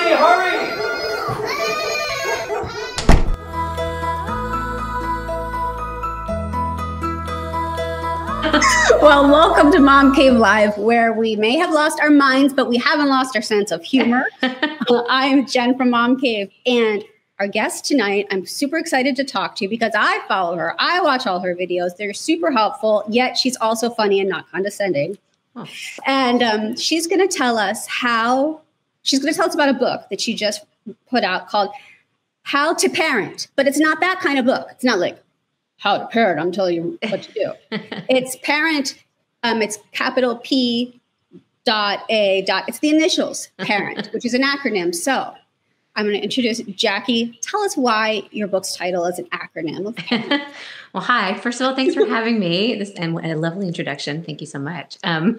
Hurry, hurry! Well, welcome to Mom Cave Live, where we may have lost our minds, but we haven't lost our sense of humor. I'm Jen from Mom Cave, and our guest tonight, I'm super excited to talk to because I follow her. I watch all her videos. They're super helpful, yet she's also funny and not condescending. Oh. And she's going to tell us about a book that she just put out called How to Parent. But it's not that kind of book. It's not like How to Parent, I'm telling you what to do. It's Parent, it's capital P.A.R.E.N.T. It's the initials, P.A.R.E.N.T, which is an acronym. So I'm going to introduce Jackie. Tell us why your book's title is an acronym. Well, hi. First of all, thanks for having me. And a lovely introduction. Thank you so much. So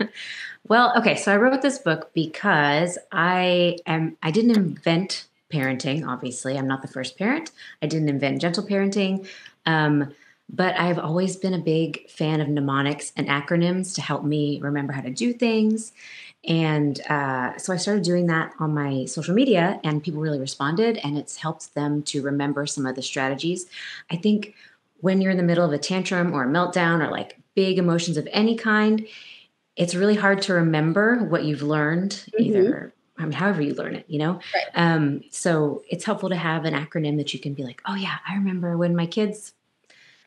I wrote this book because I didn't invent parenting. Obviously, I'm not the first parent. I didn't invent gentle parenting. But I've always been a big fan of mnemonics and acronyms to help me remember how to do things. And so I started doing that on my social media, and people really responded, and it's helped them to remember some of the strategies. I think when you're in the middle of a tantrum or a meltdown or like big emotions of any kind, it's really hard to remember what you've learned, however you learn it, you know? Right. So it's helpful to have an acronym that you can be like, oh yeah, I remember when my kid's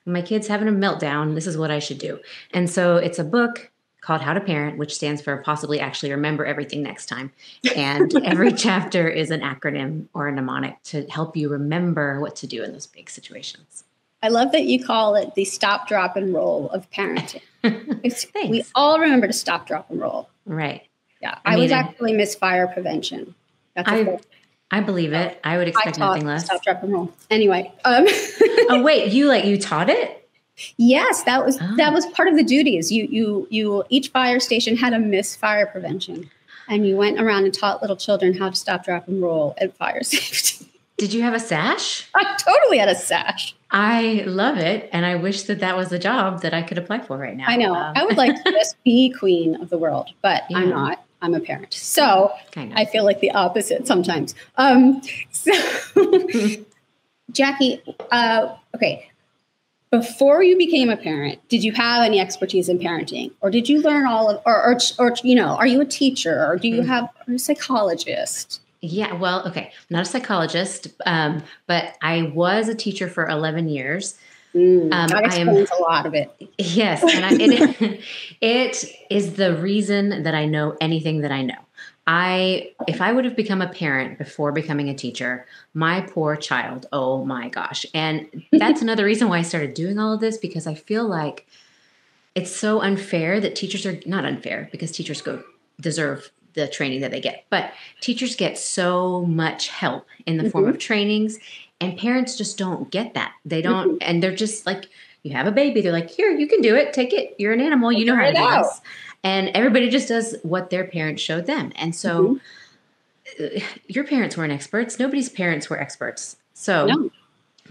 having a meltdown, this is what I should do. And so it's a book called How to Parent, which stands for possibly actually remember everything next time. And every chapter is an acronym or a mnemonic to help you remember what to do in those big situations. I love that you call it the stop, drop, and roll of parenting. Thanks. We all remember to stop, drop, and roll. Right. Yeah. I was actually Miss Fire Prevention. I believe it. I would expect nothing less. Stop, drop, and roll. Anyway. Oh wait, you taught it? Yes, that was part of the duties. You each fire station had a Miss Fire Prevention, and you went around and taught little children how to stop, drop, and roll at fire safety. Did you have a sash? I totally had a sash. I love it, and I wish that was a job that I could apply for right now. I know. I would like to just be queen of the world, but I'm not. I'm a parent. So I feel like the opposite sometimes. Jackie, okay. Before you became a parent, did you have any expertise in parenting, or did you learn all of, or are you a teacher, or do you have a psychologist? Yeah, well, okay, not a psychologist, but I was a teacher for 11 years. That explains a lot of it. Yes, and it is the reason that I know anything that I know. If I would have become a parent before becoming a teacher, my poor child, oh my gosh. And that's another reason why I started doing all of this, because I feel like it's so unfair that teachers are not unfair, because teachers deserve the training that they get, but teachers get so much help in the form of trainings, and parents just don't get that. They don't, and they're just like, you have a baby. They're like, here, you can do it. Take it. You're an animal. You know how to do this. And everybody just does what their parents showed them. And so your parents weren't experts. Nobody's parents were experts. So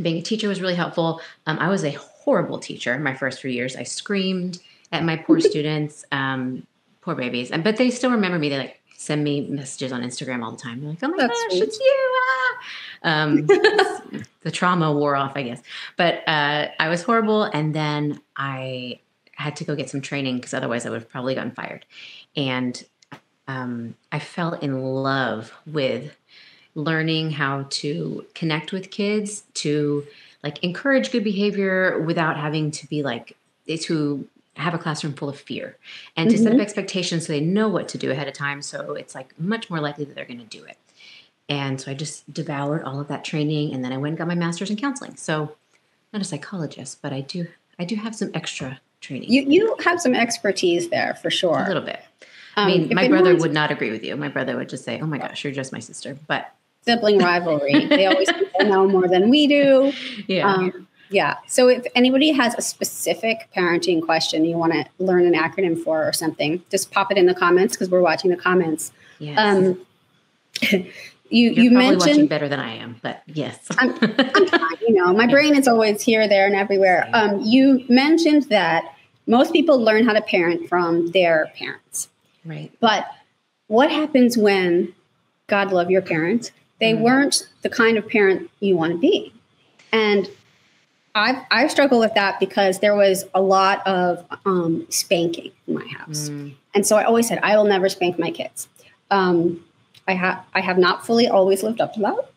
being a teacher was really helpful. I was a horrible teacher my first few years. I screamed at my poor students, poor babies. But they still remember me. They like send me messages on Instagram all the time. They're like, oh my gosh, it's you. The trauma wore off, I guess. But I was horrible. And then I had to go get some training, because otherwise I would have probably gotten fired. And I fell in love with learning how to connect with kids, to like encourage good behavior without having to be like, to have a classroom full of fear, and to set up expectations so they know what to do ahead of time. So it's like much more likely that they're going to do it. And so I just devoured all of that training. And then I went and got my master's in counseling. So not a psychologist, but I do have some extra training. You have some expertise there for sure. A little bit. I mean, my brother would not agree with you. My brother would just say, oh my gosh, you're just my sister. But sibling rivalry. They always think they know more than we do. Yeah. So if anybody has a specific parenting question you want to learn an acronym for or something, just pop it in the comments, because we're watching the comments. Yes. You mentioned watching better than I am, but yes. I'm fine. My brain is always here, there, and everywhere. You mentioned that most people learn how to parent from their parents. Right. But what happens when, God love your parents, They weren't the kind of parent you want to be. And I've struggled with that because there was a lot of spanking in my house. And so I always said, I will never spank my kids. I have not fully always lived up to that,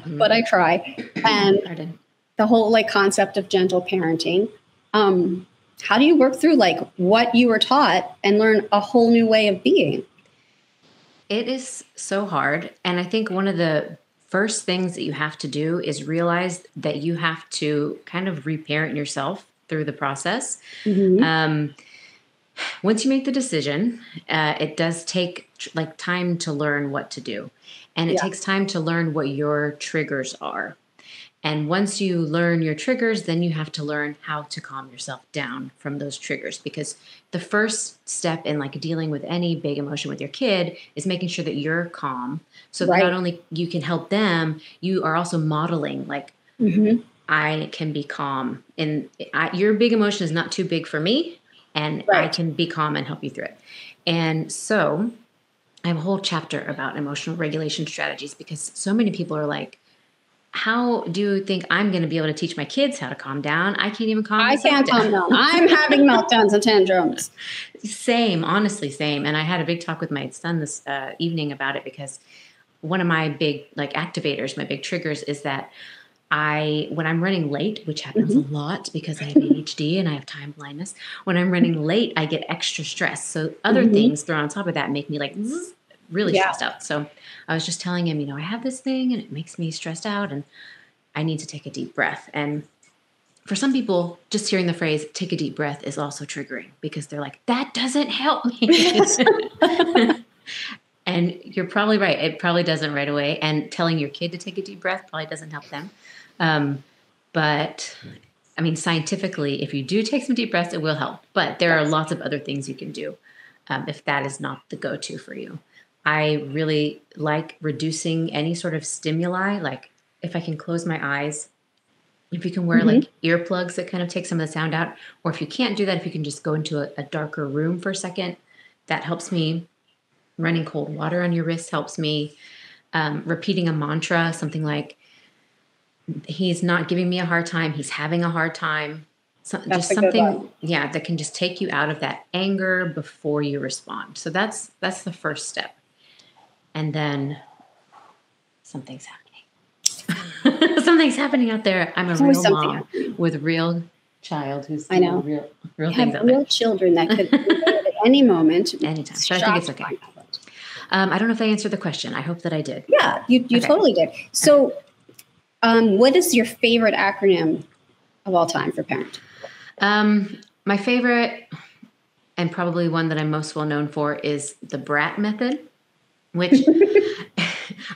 but I try. And the whole like concept of gentle parenting, how do you work through like what you were taught and learn a whole new way of being? It is so hard. And I think one of the first things that you have to do is realize that you have to kind of reparent yourself through the process. Once you make the decision, it does take like time to learn what to do. And it takes time to learn what your triggers are. And once you learn your triggers, then you have to learn how to calm yourself down from those triggers, because the first step in like dealing with any big emotion with your kid is making sure that you're calm, so that not only you can help them, you are also modeling like, I can be calm, and your big emotion is not too big for me, and I can be calm and help you through it. And so I have a whole chapter about emotional regulation strategies, because so many people are like, how do you think I'm going to be able to teach my kids how to calm down? I can't even calm myself down. I can't calm down. I'm having meltdowns and tantrums. Same, honestly, same. And I had a big talk with my son this evening about it, because one of my big like activators, my big triggers is that when I'm running late, which happens a lot because I have ADHD and I have time blindness, when I'm running late, I get extra stressed. So other things thrown on top of that make me like really stressed out. So I was just telling him, I have this thing and it makes me stressed out and I need to take a deep breath. And for some people, just hearing the phrase, take a deep breath, is also triggering, because they're like, that doesn't help me. And you're probably right. It probably doesn't right away. And telling your kid to take a deep breath probably doesn't help them. But I mean, scientifically, if you do take some deep breaths, it will help. But there are lots of other things you can do if that is not the go-to for you. I really like reducing any sort of stimuli. Like if I can close my eyes, if you can wear like earplugs that kind of take some of the sound out, or if you can't do that, if you can just go into a darker room for a second, that helps me. Running cold water on your wrist helps me. Repeating a mantra, something like, he's not giving me a hard time, he's having a hard time. Just something, that can just take you out of that anger before you respond. So that's the first step. And then something's happening. Something's happening out there. I'm a real mom with a real child who's doing real things out there. Real children that could at any moment. Anytime. But I think it's okay. I don't know if I answered the question. I hope that I did. Yeah, you totally did. So what is your favorite acronym of all time for parent? My favorite, and probably one that I'm most well known for, is the P.A.R.E.N.T method, which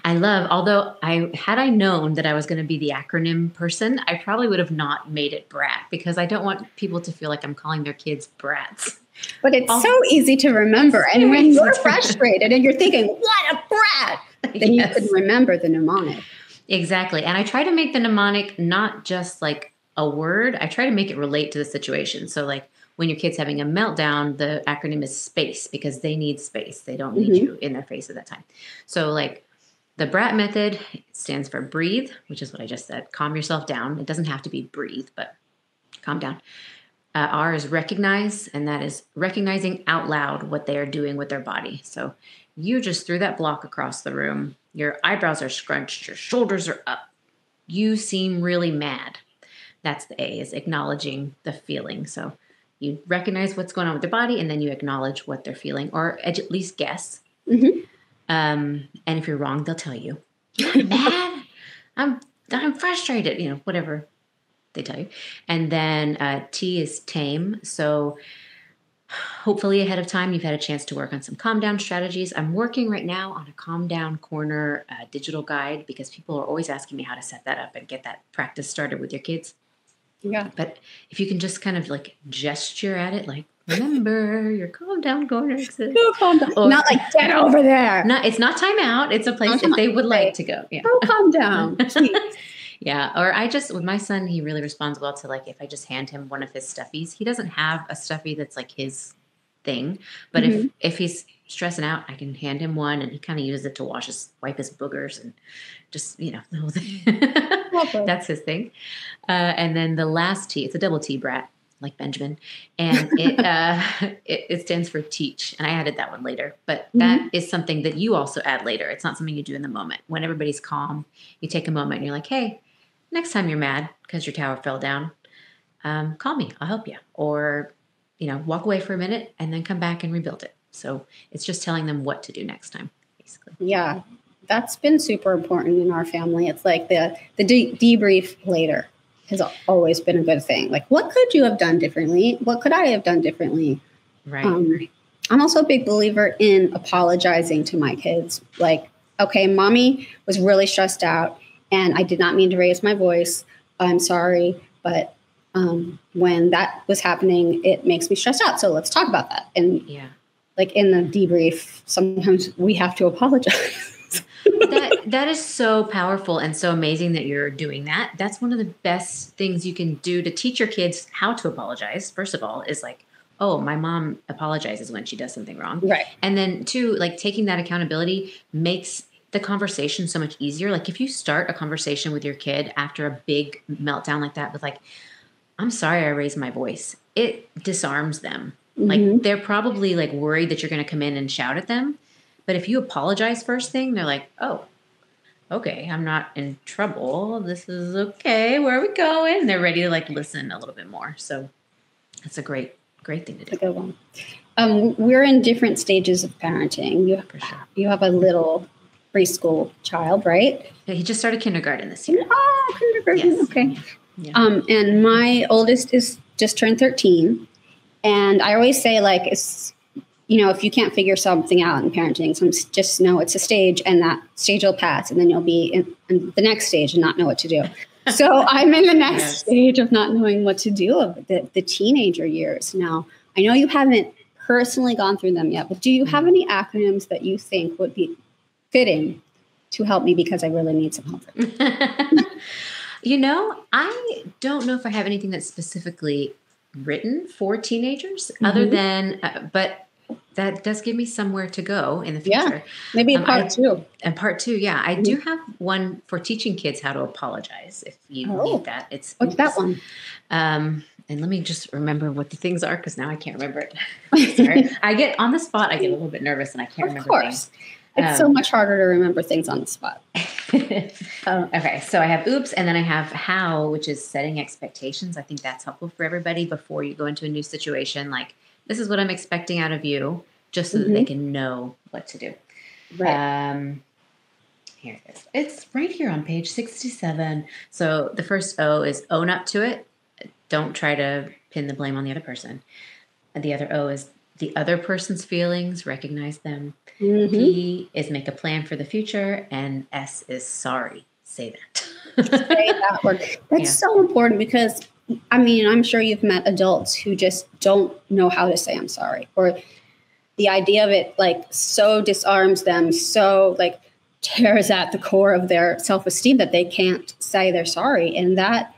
I love. Although had I known that I was going to be the acronym person, I probably would have not made it Brat, because I don't want people to feel like I'm calling their kids brats. But it's so easy to remember. And when you're frustrated and you're thinking, what a brat, then you could remember the mnemonic. Exactly. And I try to make the mnemonic not just like a word. I try to make it relate to the situation. So like when your kid's having a meltdown, the acronym is SPACE, because they need space. They don't need you in their face at that time. So like the P.A.R.E.N.T method stands for breathe, which is what I just said. Calm yourself down. It doesn't have to be breathe, but calm down. R is recognize, and that is recognizing out loud what they are doing with their body. So you just threw that block across the room. Your eyebrows are scrunched. Your shoulders are up. You seem really mad. That's the A, is acknowledging the feeling. So you recognize what's going on with their body, and then you acknowledge what they're feeling, or at least guess. And if you're wrong, they'll tell you. I'm mad. I'm frustrated. Whatever they tell you. And then T is tame. So hopefully ahead of time, you've had a chance to work on some calm down strategies. I'm working right now on a calm down corner digital guide, because people are always asking me how to set that up and get that practice started with your kids. Yeah. But if you can just kind of like gesture at it, like, remember your calm down corner exists. Go calm down. Or, not like, get over there. It's not time out. It's a place if they would like to go. Yeah. Go calm down. Yeah. Or with my son, he really responds well to like, if I just hand him one of his stuffies. He doesn't have a stuffy that's like his thing, but if stressing out, I can hand him one, and he kind of uses it to wipe his boogers and just, the whole thing. That's his thing. And then the last T, it's a double T, brat, like Benjamin. And it stands for teach. And I added that one later. But that is something that you also add later. It's not something you do in the moment. When everybody's calm, you take a moment and you're like, hey, next time you're mad because your tower fell down, call me. I'll help you. Or, walk away for a minute and then come back and rebuild it. So it's just telling them what to do next time, basically. Yeah, that's been super important in our family. It's like the debrief later has always been a good thing. Like, what could you have done differently? What could I have done differently? Right. I'm also a big believer in apologizing to my kids. Like, okay, mommy was really stressed out and I did not mean to raise my voice. I'm sorry, but when that was happening, it makes me stressed out. So let's talk about that. And like in the debrief, sometimes we have to apologize. That is so powerful and so amazing that you're doing that. That's one of the best things you can do to teach your kids how to apologize. First of all, is like, oh, my mom apologizes when she does something wrong. Right. And then two, like taking that accountability makes the conversation so much easier. Like if you start a conversation with your kid after a big meltdown like that with like, I'm sorry I raised my voice, it disarms them. Like they're probably like worried that you're going to come in and shout at them. But if you apologize first thing, they're like, oh, okay, I'm not in trouble. This is okay. Where are we going? And they're ready to like listen a little bit more. So that's a great thing to do. That's a good one. We're in different stages of parenting. You have a little preschool child, right? Yeah, he just started kindergarten this year. Oh, kindergarten. Yes. Okay. Yeah. And my oldest is just turned 13. And I always say, like, it's, if you can't figure something out in parenting, just know it's a stage and that stage will pass. And then you'll be in the next stage and not know what to do. So I'm in the next stage of not knowing what to do of the teenager years. Now, I know you haven't personally gone through them yet, but do you have any acronyms that you think would be fitting to help me because I really need some help? I don't know if I have anything that's specifically written for teenagers other than, but that does give me somewhere to go in the future. Yeah, maybe a part two. And part two, yeah. I do have one for teaching kids how to apologize if you need that. What's that one? And let me just remember what the things are because now I can't remember it. Sorry. I get on the spot, I get a little bit nervous and I can't remember things. It's so much harder to remember things on the spot. Okay, so I have oops, and then I have how, which is setting expectations. I think that's helpful for everybody before you go into a new situation. Like, this is what I'm expecting out of you, just so that they can know what to do. Right. Here it is. It's right here on page 67. So the first O is own up to it. Don't try to pin the blame on the other person. And the other O is the other person's feelings, recognize them. P is make a plan for the future. And S is sorry. Say that. Say that word. That's so important because, I'm sure you've met adults who just don't know how to say I'm sorry. Or the idea of it, like, so disarms them, so, like, tears at the core of their self-esteem that they can't say they're sorry. And that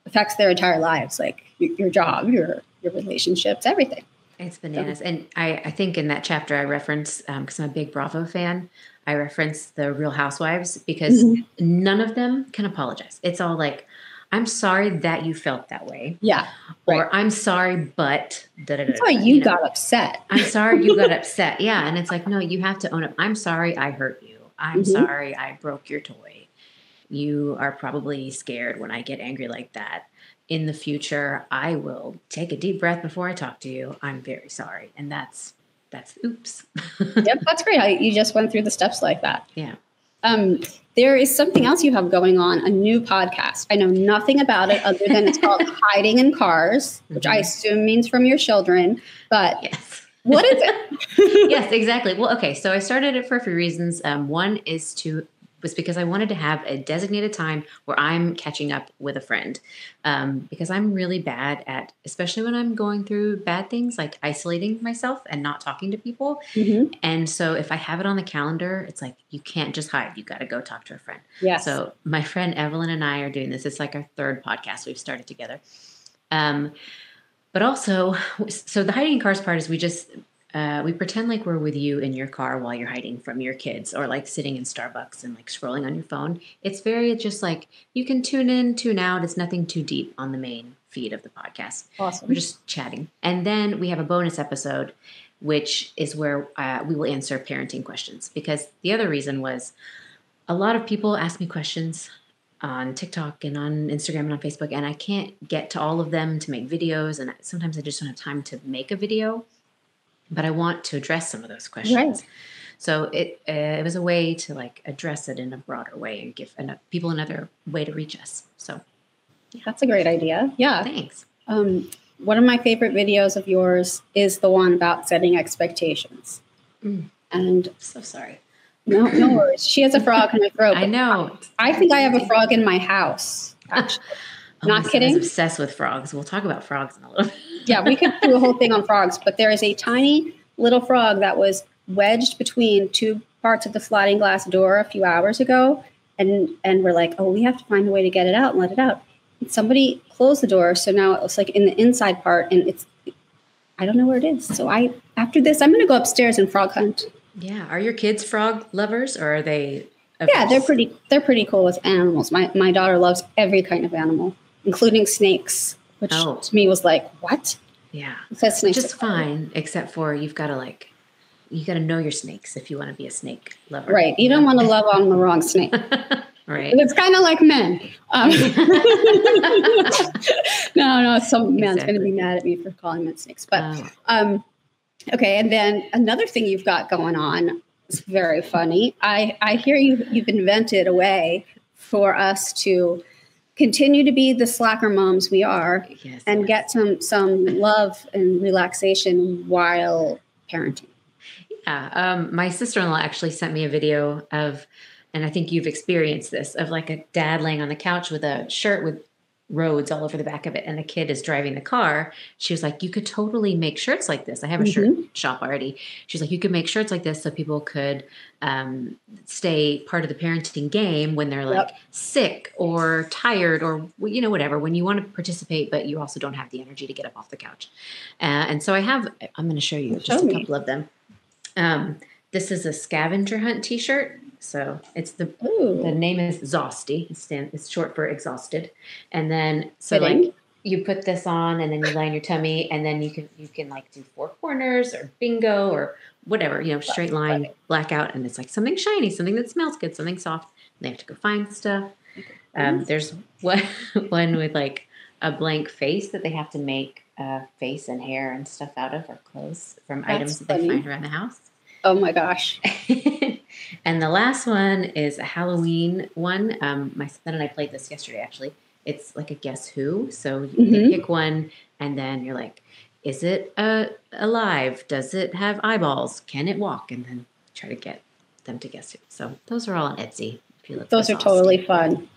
affects their entire lives, like your job, your relationships, everything. It's bananas. And I think in that chapter I reference, because I'm a big Bravo fan, I reference the Real Housewives because none of them can apologize. It's all like, I'm sorry that you felt that way. Yeah. Or I'm sorry, but That's why you got upset. I'm sorry you got upset. Yeah. And it's like, no, you have to own up. I'm sorry I hurt you. I'm sorry I broke your toy. You are probably scared when I get angry like that. In the future, I will take a deep breath before I talk to you. I'm very sorry. And that's oops. Yep, that's great. You just went through the steps like that. Yeah. There is something else you have going on, a new podcast. I know nothing about it other than it's called Hiding in Cars, which I assume means from your children. But what is it? Yes, exactly. Well, okay. So I started it for a few reasons. One was because I wanted to have a designated time where I'm catching up with a friend, because I'm really bad at, especially when I'm going through bad things, like isolating myself and not talking to people. And so if I have it on the calendar, it's like, you can't just hide. You got to go talk to a friend. Yes. So my friend Evelyn and I are doing this. It's like our third podcast we've started together. But also, so the hiding in cars part is we pretend like we're with you in your car while you're hiding from your kids, or like sitting in Starbucks and like scrolling on your phone. It's very just like you can tune in, tune out. It's nothing too deep on the main feed of the podcast. Awesome. We're just chatting. And then we have a bonus episode, which is where we will answer parenting questions, because the other reason was a lot of people ask me questions on TikTok and on Instagram and on Facebook, and I can't get to all of them to make videos. And sometimes I just don't have time to make a video, but I want to address some of those questions. Right. So it was a way to like address it in a broader way and give people another way to reach us. So yeah. That's a great idea. Yeah. Thanks. One of my favorite videos of yours is the one about setting expectations. And so sorry. No worries. She has a frog in her throat. I know. I think I have a frog in my house, actually. Not kidding. I'm obsessed with frogs. We'll talk about frogs in a little bit. Yeah, we could do a whole thing on frogs, but there is a tiny little frog that was wedged between two parts of the sliding glass door a few hours ago. And we're like, oh, we have to find a way to get it out and let it out. And somebody closed the door. So now it's like in the inside part, and I don't know where it is. So after this, I'm going to go upstairs and frog hunt. Yeah. Are your kids frog lovers, or are they? Yeah, they're pretty cool with animals. My daughter loves every kind of animal, including snakes, which to me was like, what? Yeah. Snakes just fine, except for you got to know your snakes if you want to be a snake lover. Right. You don't want to love on the wrong snake. Right. It's kind of like men. No, some man's going to be mad at me for calling men snakes. But okay, and then another thing you've got going on is very funny. I hear you've invented a way for us to continue to be the slacker moms we are, and get some love and relaxation while parenting. Yeah. My sister-in-law actually sent me a video of, and I think you've experienced this, of like a dad laying on the couch with a shirt with roads all over the back of it, and the kid is driving the car. She was like, you could totally make shirts like this. I have a shirt shop already. She's like, you could make shirts like this so people could stay part of the parenting game when they're like sick or tired or, whatever, when you want to participate, but you also don't have the energy to get up off the couch. And so I'm going to show you just a couple of them. This is a scavenger hunt t-shirt. So it's the name is Exhausty. It's short for exhausted. And then like you put this on, and then you lie on your tummy, and then you can like do four corners or bingo or whatever, straight line, blackout, and it's like something shiny, something that smells good, something soft. And they have to go find stuff. There's one with like a blank face that they have to make face and hair and stuff out of, or clothes from items that they find around the house. Oh my gosh. And the last one is a Halloween one. My son and I played this yesterday, actually. It's like a guess who. So you pick one, and then you're like, is it alive? Does it have eyeballs? Can it walk? And then try to get them to guess who. So those are all on Etsy. If you look, those are totally fun.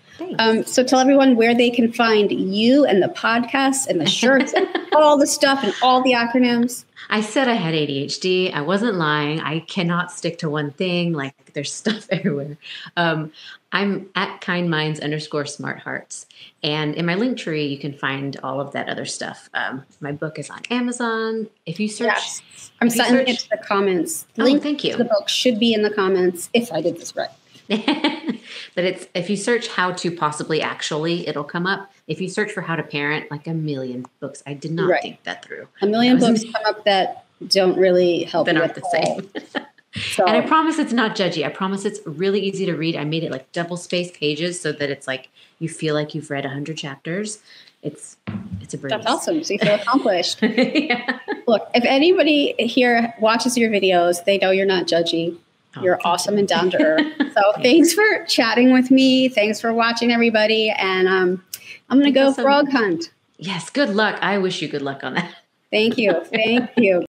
So tell everyone where they can find you and the podcast and the shirts and all the stuff and all the acronyms. I said I had ADHD. I wasn't lying. I cannot stick to one thing. Like, there's stuff everywhere. I'm at kindminds_smarthearts. And in my link tree, you can find all of that other stuff. My book is on Amazon. If you search. I'm sending it to the comments. Link thank you. to the book should be in the comments if I did this right. But if you search how to possibly actually, it'll come up. If you search for how to parent, like a million books. I did not think that through. A million books come up that don't really help. That aren't the same. So. And I promise it's not judgy. I promise it's really easy to read. I made it like double-spaced pages so that it's like you feel like you've read 100 chapters. It's a breeze. That's awesome. So you feel accomplished. Yeah. Look, if anybody here watches your videos, they know you're not judgy. You're awesome and down to earth. So thanks for chatting with me. Thanks for watching, everybody. And I'm going to go frog hunt. Yes. Good luck. I wish you good luck on that. Thank you. Thank you.